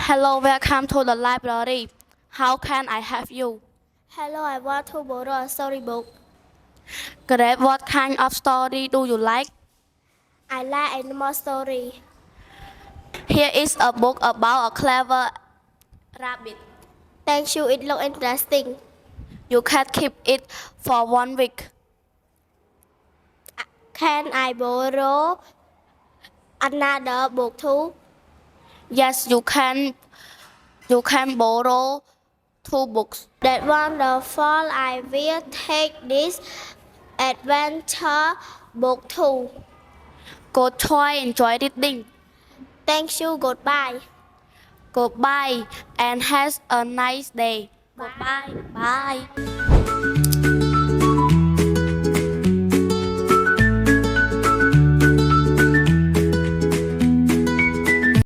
Hello, welcome to the library. How can I help you? Hello, I want to borrow a storybook. Great, what kind of story do you like? I like animal story. Here is a book about a clever rabbit. Thank you, it looks interesting. You can keep it for 1 week. Can I borrow another book too? Yes, you can borrow 2 books. That wonderful. I will take this adventure book too. Good choice, enjoy reading. Thank you, goodbye. Goodbye and have a nice day. Goodbye. Bye.